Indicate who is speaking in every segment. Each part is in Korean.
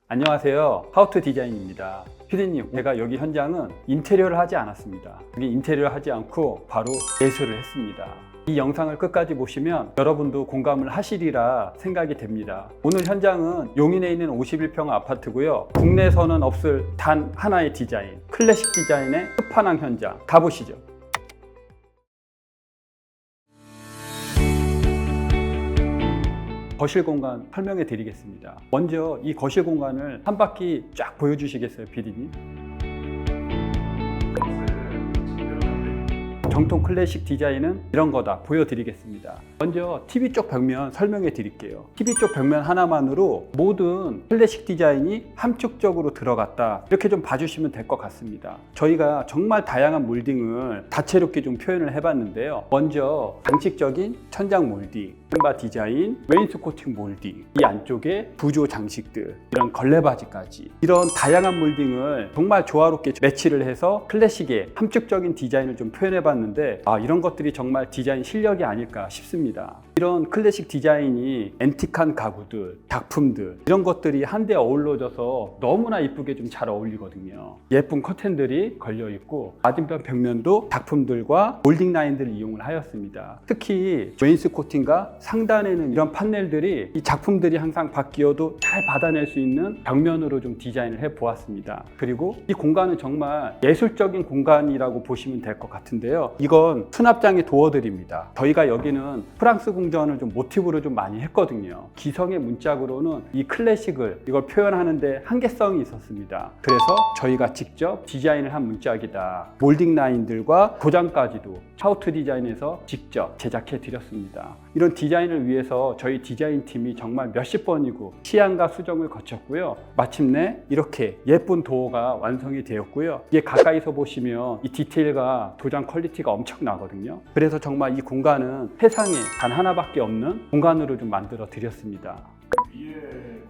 Speaker 1: 안녕하세요. 하우투 디자인입니다. 피디님, 제가 여기 현장은 인테리어를 하지 않았습니다. 여기 인테리어를 하지 않고 바로 예술을 했습니다. 이 영상을 끝까지 보시면 여러분도 공감을 하시리라 생각이 됩니다. 오늘 현장은 용인에 있는 51평 아파트고요. 국내에서는 없을 단 하나의 디자인, 클래식 디자인의 끝판왕 현장 가보시죠. 거실 공간 설명해 드리겠습니다. 먼저 이 거실 공간을 한 바퀴 쫙 보여주시겠어요, PD님? 정통 클래식 디자인은 이런 거다 보여드리겠습니다. 먼저 TV 쪽 벽면 설명해 드릴게요. TV 쪽 벽면 하나만으로 모든 클래식 디자인이 함축적으로 들어갔다, 이렇게 좀 봐주시면 될 것 같습니다. 저희가 정말 다양한 몰딩을 다채롭게 좀 표현을 해봤는데요. 먼저 장식적인 천장 몰딩, 바 디자인, 웨인스코팅 몰딩, 이 안쪽에 부조 장식들, 이런 걸레바지까지, 이런 다양한 몰딩을 정말 조화롭게 매치를 해서 클래식의 함축적인 디자인을 좀 표현해봤는데, 이런 것들이 정말 디자인 실력이 아닐까 싶습니다. 이런 클래식 디자인이 앤틱한 가구들, 작품들, 이런 것들이 한데 어우러져서 너무나 이쁘게 좀 잘 어울리거든요. 예쁜 커튼들이 걸려있고 맞은편 벽면도 작품들과 몰딩 라인들을 이용을 하였습니다. 특히 웨인스코팅과 상단에는 이런 판넬들이, 이 작품들이 항상 바뀌어도 잘 받아낼 수 있는 벽면으로 좀 디자인을 해 보았습니다. 그리고 이 공간은 정말 예술적인 공간이라고 보시면 될 것 같은데요. 이건 수납장의 도어들입니다. 저희가 여기는 프랑스 궁전을 좀 모티브로 좀 많이 했거든요. 기성의 문짝으로는 이 클래식을 이걸 표현하는데 한계성이 있었습니다. 그래서 저희가 직접 디자인을 한 문짝이다. 몰딩 라인들과 도장까지도 하우투 디자인에서 직접 제작해 드렸습니다. 이런 디자인을 위해서 저희 디자인 팀이 정말 몇십 번이고 시안과 수정을 거쳤고요. 마침내 이렇게 예쁜 도어가 완성이 되었고요. 이게 가까이서 보시면 이 디테일과 도장 퀄리티가 엄청나거든요. 그래서 정말 이 공간은 세상에 단 하나밖에 없는 공간으로 좀 만들어 드렸습니다.
Speaker 2: 위에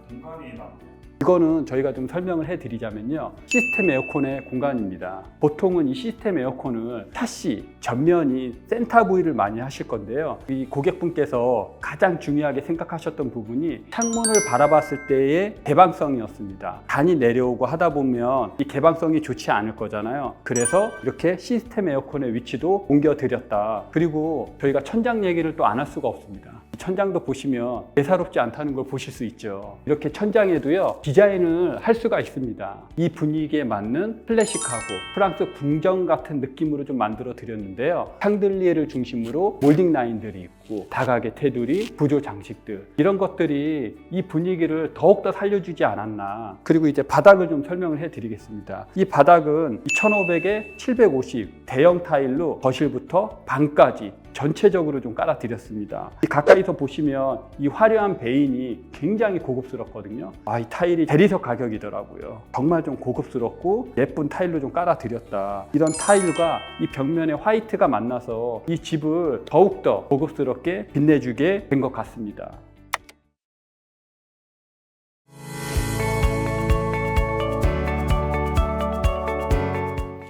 Speaker 2: 공간이 나오네요.
Speaker 1: 이거는 저희가 좀 설명을 해드리자면요, 시스템 에어컨의 공간입니다. 보통은 이 시스템 에어컨을 샤시, 전면이 센터 부위를 많이 하실 건데요, 이 고객분께서 가장 중요하게 생각하셨던 부분이 창문을 바라봤을 때의 개방성이었습니다. 단이 내려오고 하다 보면 이 개방성이 좋지 않을 거잖아요. 그래서 이렇게 시스템 에어컨의 위치도 옮겨드렸다. 그리고 저희가 천장 얘기를 또 안 할 수가 없습니다. 천장도 보시면 예사롭지 않다는 걸 보실 수 있죠. 이렇게 천장에도요, 디자인을 할 수가 있습니다. 이 분위기에 맞는 클래식하고 프랑스 궁전 같은 느낌으로 좀 만들어 드렸는데요. 샹들리에를 중심으로 몰딩 라인들이 있고 다각의 테두리, 부조 장식들, 이런 것들이 이 분위기를 더욱더 살려주지 않았나. 그리고 이제 바닥을 좀 설명을 해 드리겠습니다. 이 바닥은 1500에 750 대형 타일로 거실부터 방까지 전체적으로 좀 깔아드렸습니다. 가까이서 보시면 이 화려한 베인이 굉장히 고급스럽거든요. 이 타일이 대리석 가격이더라고요. 정말 좀 고급스럽고 예쁜 타일로 좀 깔아드렸다. 이런 타일과 이 벽면의 화이트가 만나서 이 집을 더욱더 고급스럽게 빛내주게 된 것 같습니다.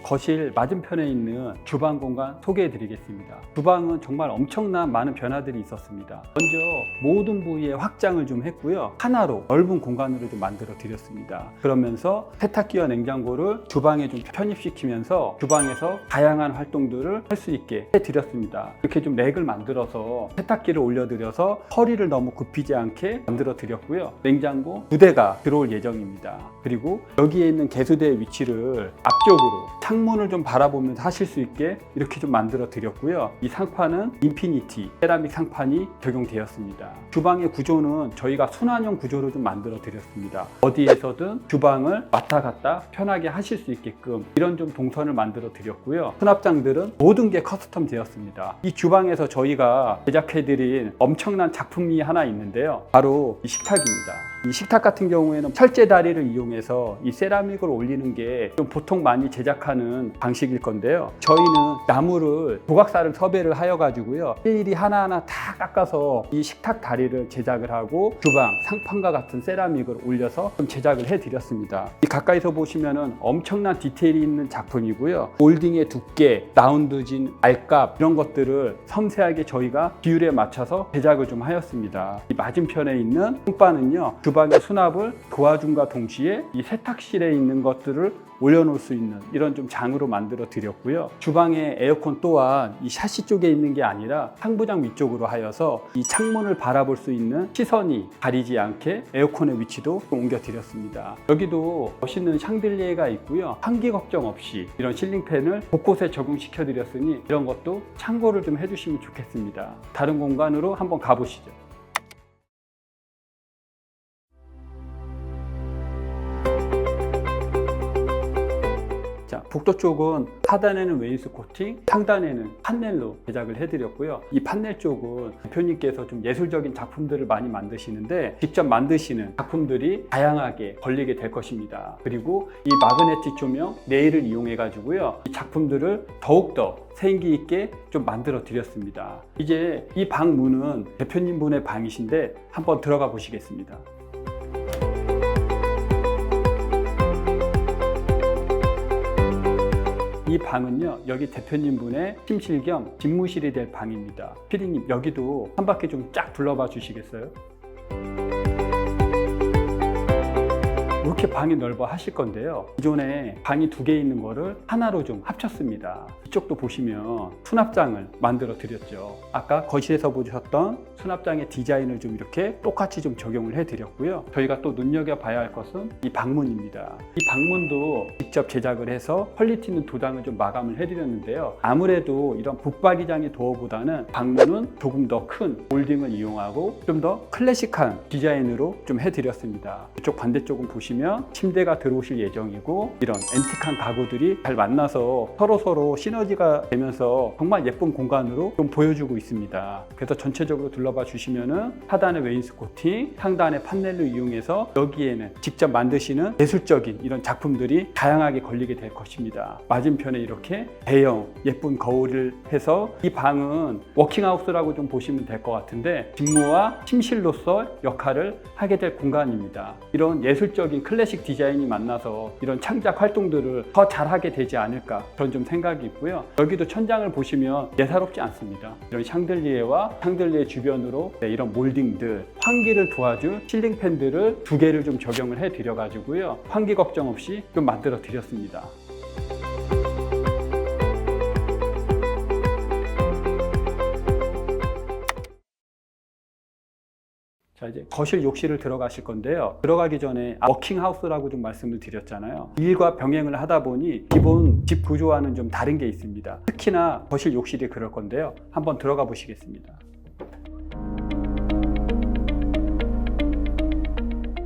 Speaker 1: 거실 맞은편에 있는 주방 공간 소개해 드리겠습니다. 주방은 정말 엄청난 많은 변화들이 있었습니다. 먼저 모든 부위에 확장을 좀 했고요. 하나로 넓은 공간으로 좀 만들어 드렸습니다. 그러면서 세탁기와 냉장고를 주방에 좀 편입시키면서 주방에서 다양한 활동들을 할 수 있게 해 드렸습니다. 이렇게 좀 렉을 만들어서 세탁기를 올려드려서 허리를 너무 굽히지 않게 만들어 드렸고요. 냉장고 2대가 들어올 예정입니다. 그리고 여기에 있는 개수대의 위치를 앞쪽으로 창문을 좀 바라보면서 하실 수 있게 이렇게 좀 만들어 드렸고요. 이 상판은 인피니티 세라믹 상판이 적용되었습니다. 주방의 구조는 저희가 순환형 구조로 좀 만들어 드렸습니다. 어디에서든 주방을 왔다 갔다 편하게 하실 수 있게끔 이런 좀 동선을 만들어 드렸고요. 수납장들은 모든 게 커스텀 되었습니다. 이 주방에서 저희가 제작해 드린 엄청난 작품이 하나 있는데요, 바로 이 식탁입니다. 이 식탁 같은 경우에는 철제 다리를 이용해서 이 세라믹을 올리는 게 좀 보통 많이 제작하는 방식일 건데요, 저희는 나무를 조각사를 섭외를 하여 가지고요, 일일이 하나하나 다 깎아서 이 식탁 다리를 제작을 하고 주방 상판과 같은 세라믹을 올려서 좀 제작을 해 드렸습니다. 이 가까이서 보시면은 엄청난 디테일이 있는 작품이고요. 몰딩의 두께, 라운드진, 알값, 이런 것들을 섬세하게 저희가 비율에 맞춰서 제작을 좀 하였습니다. 이 맞은편에 있는 선반은요, 주방 주방의 수납을 도와줌과 동시에 이 세탁실에 있는 것들을 올려놓을 수 있는 이런 좀 장으로 만들어 드렸고요. 주방의 에어컨 또한 이 샤시 쪽에 있는 게 아니라 상부장 위쪽으로 하여서 이 창문을 바라볼 수 있는 시선이 가리지 않게 에어컨의 위치도 옮겨 드렸습니다. 여기도 멋있는 샹들리에가 있고요. 환기 걱정 없이 이런 실링팬을 곳곳에 적용시켜 드렸으니 이런 것도 참고를 좀 해주시면 좋겠습니다. 다른 공간으로 한번 가보시죠. 자, 복도 쪽은 하단에는 웨인스 코팅, 상단에는 판넬로 제작을 해드렸고요. 이 판넬 쪽은 대표님께서 좀 예술적인 작품들을 많이 만드시는데 직접 만드시는 작품들이 다양하게 걸리게 될 것입니다. 그리고 이 마그네틱 조명, 레일을 이용해 가지고요. 이 작품들을 더욱더 생기 있게 좀 만들어 드렸습니다. 이제 이 방 문은 대표님 분의 방이신데 한번 들어가 보시겠습니다. 이 방은요, 여기 대표님 분의 침실 겸 집무실이 될 방입니다. 피디님, 여기도 한 바퀴 좀 쫙 둘러봐 주시겠어요? 이렇게 방이 넓어 하실 건데요. 기존에 방이 2개 있는 거를 하나로 좀 합쳤습니다. 이쪽도 보시면 수납장을 만들어 드렸죠. 아까 거실에서 보셨던 수납장의 디자인을 좀 이렇게 똑같이 좀 적용을 해 드렸고요. 저희가 또 눈여겨봐야 할 것은 이 방문입니다. 이 방문도 직접 제작을 해서 퀄리티 있는 도장을 좀 마감을 해 드렸는데요. 아무래도 이런 북박이장의 도어보다는 방문은 조금 더 큰 몰딩을 이용하고 좀 더 클래식한 디자인으로 좀 해 드렸습니다. 이쪽 반대쪽은 보시면 침대가 들어오실 예정이고 이런 앤틱한 가구들이 잘 만나서 서로 시너지가 되면서 정말 예쁜 공간으로 좀 보여주고 있습니다. 그래서 전체적으로 둘러봐 주시면은 하단에 웨인스 코팅, 상단에 판넬로 이용해서 여기에는 직접 만드시는 예술적인 이런 작품들이 다양하게 걸리게 될 것입니다. 맞은편에 이렇게 대형 예쁜 거울을 해서 이 방은 워킹하우스라고 좀 보시면 될 것 같은데 직무와 침실로서 역할을 하게 될 공간입니다. 이런 예술적인 클래식 디자인이 만나서 이런 창작 활동들을 더 잘하게 되지 않을까 그런 좀 생각이 있고요. 여기도 천장을 보시면 예사롭지 않습니다. 이런 샹들리에와 샹들리에 주변으로 이런 몰딩들, 환기를 도와줄 실링팬들을 2개를 좀 적용을 해 드려 가지고요. 환기 걱정 없이 좀 만들어 드렸습니다. 자, 이제 거실 욕실을 들어가실 건데요. 들어가기 전에 워킹하우스라고 좀 말씀을 드렸잖아요. 일과 병행을 하다 보니 기본 집 구조와는 좀 다른 게 있습니다. 특히나 거실 욕실이 그럴 건데요. 한번 들어가 보시겠습니다.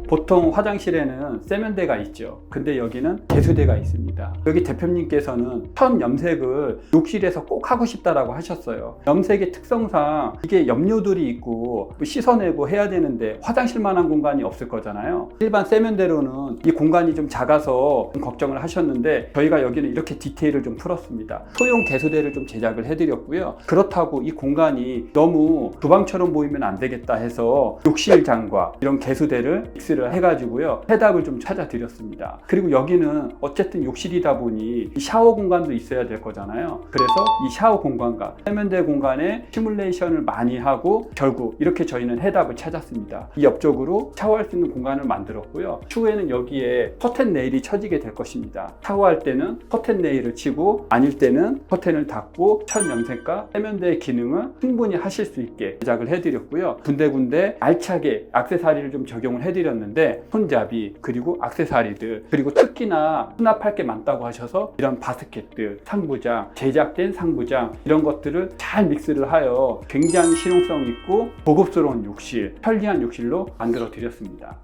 Speaker 1: 보통 화장실에는 세면대가 있죠. 근데 여기는 개수대가 있습니다. 여기 대표님께서는 천 염색을 욕실에서 꼭 하고 싶다라고 하셨어요. 염색의 특성상 이게 염료들이 있고 씻어내고 해야 되는데 화장실만한 공간이 없을 거잖아요. 일반 세면대로는 이 공간이 좀 작아서 좀 걱정을 하셨는데 저희가 여기는 이렇게 디테일을 좀 풀었습니다. 소형 개수대를 좀 제작을 해드렸고요. 그렇다고 이 공간이 너무 주방처럼 보이면 안 되겠다 해서 욕실장과 이런 개수대를 믹스를 해가지고요. 해답을 좀 찾아 드렸습니다. 그리고 여기는 어쨌든 욕실이다 보니 샤워 공간도 있어야 될 거잖아요. 그래서 이 샤워 공간과 세면대 공간에 시뮬레이션을 많이 하고 결국 이렇게 저희는 해답을 찾았습니다. 이 옆쪽으로 샤워할 수 있는 공간을 만들었고요. 추후에는 여기에 커튼 레일이 쳐지게 될 것입니다. 샤워할 때는 커튼 레일을 치고 아닐 때는 커튼을 닫고 천 염색과 세면대의 기능을 충분히 하실 수 있게 제작을 해드렸고요. 군데군데 알차게 액세서리를 좀 적용을 해드렸는데 손잡이 그리고 액세서리들 그리고 특히나 수납할 게 많다고 하셔서 이런 바스켓들, 상부장, 제작된 상부장 이런 것들을 잘 믹스를 하여 굉장히 실용성 있고 고급스러운 욕실, 편리한 욕실로 만들어 드렸습니다.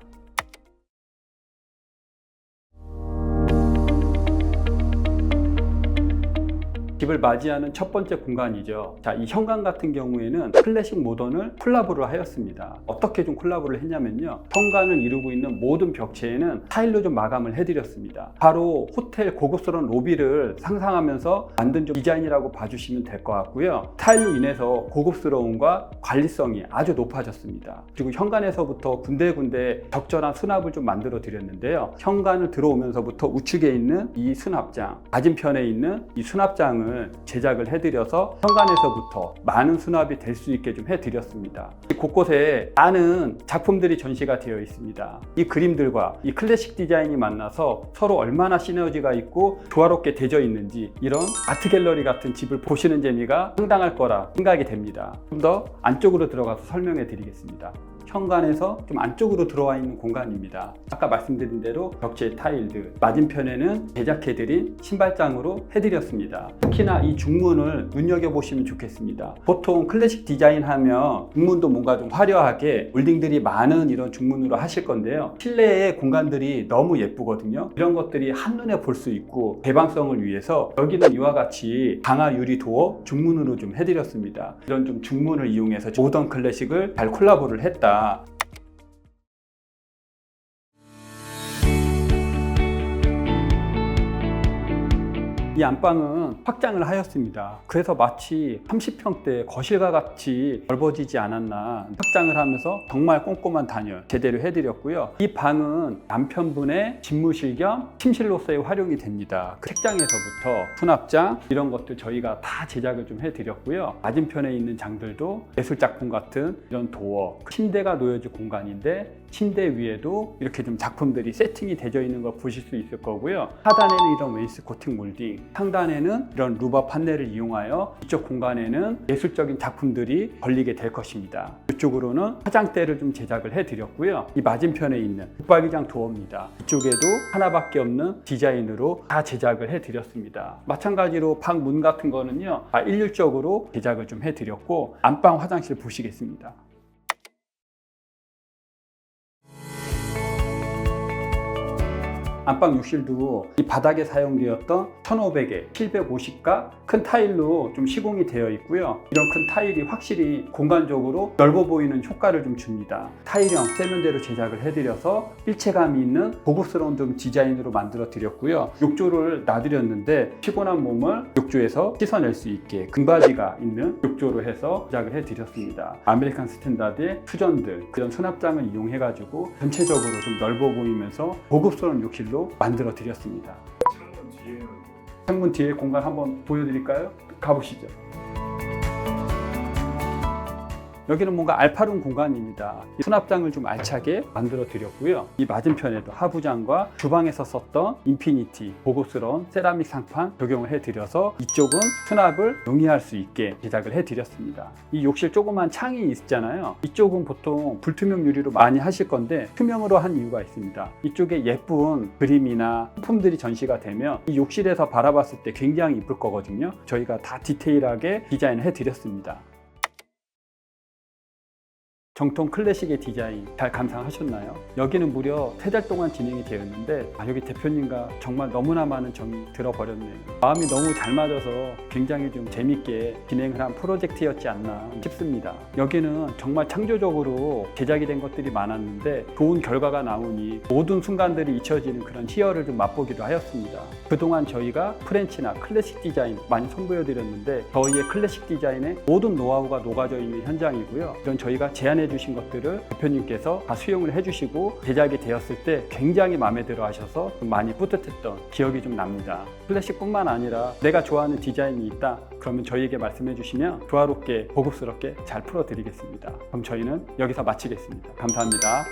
Speaker 1: 집을 맞이하는 첫 번째 공간이죠. 자, 이 현관 같은 경우에는 클래식 모던을 콜라보를 하였습니다. 어떻게 좀 콜라보를 했냐면요. 현관을 이루고 있는 모든 벽체에는 타일로 좀 마감을 해드렸습니다. 바로 호텔 고급스러운 로비를 상상하면서 만든 좀 디자인이라고 봐주시면 될 것 같고요. 타일로 인해서 고급스러움과 관리성이 아주 높아졌습니다. 그리고 현관에서부터 군데군데 적절한 수납을 좀 만들어 드렸는데요. 현관을 들어오면서부터 우측에 있는 이 수납장, 맞은편에 있는 이 수납장은 디자인을 제작을 해드려서 현관에서부터 많은 수납이 될 수 있게 좀 해드렸습니다. 곳곳에 많은 작품들이 전시가 되어 있습니다. 이 그림들과 이 클래식 디자인이 만나서 서로 얼마나 시너지가 있고 조화롭게 되어 있는지 이런 아트 갤러리 같은 집을 보시는 재미가 상당할 거라 생각이 됩니다. 좀 더 안쪽으로 들어가서 설명해 드리겠습니다. 현관에서 좀 안쪽으로 들어와 있는 공간입니다. 아까 말씀드린 대로 벽체 타일들, 맞은편에는 제작해드린 신발장으로 해드렸습니다. 특히나 이 중문을 눈여겨보시면 좋겠습니다. 보통 클래식 디자인 하면 중문도 뭔가 좀 화려하게 몰딩들이 많은 이런 중문으로 하실 건데요. 실내의 공간들이 너무 예쁘거든요. 이런 것들이 한눈에 볼 수 있고 개방성을 위해서 여기는 이와 같이 강화 유리 도어 중문으로 좀 해드렸습니다. 이런 좀 중문을 이용해서 모던 클래식을 잘 콜라보를 했다. 이 안방은 확장을 하였습니다. 그래서 마치 30평대 거실과 같이 넓어지지 않았나. 확장을 하면서 정말 꼼꼼한 단열 제대로 해드렸고요. 이 방은 남편분의 집무실 겸 침실로서의 활용이 됩니다. 그 책장에서부터 수납장 이런 것들 저희가 다 제작을 좀 해드렸고요. 맞은편에 있는 장들도 예술작품 같은 이런 도어, 침대가 놓여질 공간인데 침대 위에도 이렇게 좀 작품들이 세팅이 되어 있는 걸 보실 수 있을 거고요. 하단에는 이런 웨인스코팅 몰딩, 상단에는 이런 루버 판넬을 이용하여 이쪽 공간에는 예술적인 작품들이 걸리게 될 것입니다. 이쪽으로는 화장대를 좀 제작을 해드렸고요. 이 맞은편에 있는 붙박이장 도어입니다. 이쪽에도 하나밖에 없는 디자인으로 다 제작을 해드렸습니다. 마찬가지로 방 문 같은 거는요, 일률적으로 제작을 좀 해드렸고 안방 화장실 보시겠습니다. 안방 욕실도 이 바닥에 사용되었던 1500에 750가 큰 타일로 좀 시공이 되어 있고요. 이런 큰 타일이 확실히 공간적으로 넓어 보이는 효과를 좀 줍니다. 타일형 세면대로 제작을 해드려서 일체감이 있는 고급스러운 좀 디자인으로 만들어 드렸고요. 욕조를 놔드렸는데 피곤한 몸을 욕조에서 씻어낼 수 있게 금바지가 있는 욕조로 해서 제작을 해드렸습니다. 아메리칸 스탠다드의 수전들, 그런 수납장을 이용해 가지고 전체적으로 좀 넓어 보이면서 고급스러운 욕실로 만들어 드렸습니다.
Speaker 2: 창문 뒤에는
Speaker 1: 창문 뒤에 공간 한번 보여드릴까요? 가보시죠. 여기는 뭔가 알파룸 공간입니다. 수납장을 좀 알차게 만들어 드렸고요. 이 맞은편에도 하부장과 주방에서 썼던 인피니티 고급스러운 세라믹 상판 적용을 해드려서 이쪽은 수납을 용이할 수 있게 제작을 해드렸습니다. 이 욕실 조그만 창이 있잖아요. 이쪽은 보통 불투명 유리로 많이 하실 건데 투명으로 한 이유가 있습니다. 이쪽에 예쁜 그림이나 소품들이 전시가 되면 이 욕실에서 바라봤을 때 굉장히 이쁠 거거든요. 저희가 다 디테일하게 디자인을 해드렸습니다. 정통 클래식의 디자인 잘 감상하셨나요? 여기는 무려 3달 동안 진행이 되었는데 여기 대표님과 정말 너무나 많은 정이 들어버렸네요. 마음이 너무 잘 맞아서 굉장히 좀 재밌게 진행을 한 프로젝트였지 않나 싶습니다. 여기는 정말 창조적으로 제작이 된 것들이 많았는데 좋은 결과가 나오니 모든 순간들이 잊혀지는 그런 희열을 좀 맛보기도 하였습니다. 그동안 저희가 프렌치나 클래식 디자인 많이 선보여드렸는데 저희의 클래식 디자인의 모든 노하우가 녹아져 있는 현장이고요. 이런 저희가 제안해 주신 것들을 대표님께서 다 수용을 해주시고 제작이 되었을 때 굉장히 마음에 들어 하셔서 좀 많이 뿌듯했던 기억이 좀 납니다. 클래식뿐만 아니라 내가 좋아하는 디자인이 있다 그러면 저희에게 말씀해 주시면 조화롭게 고급스럽게 잘 풀어드리겠습니다. 그럼 저희는 여기서 마치겠습니다. 감사합니다.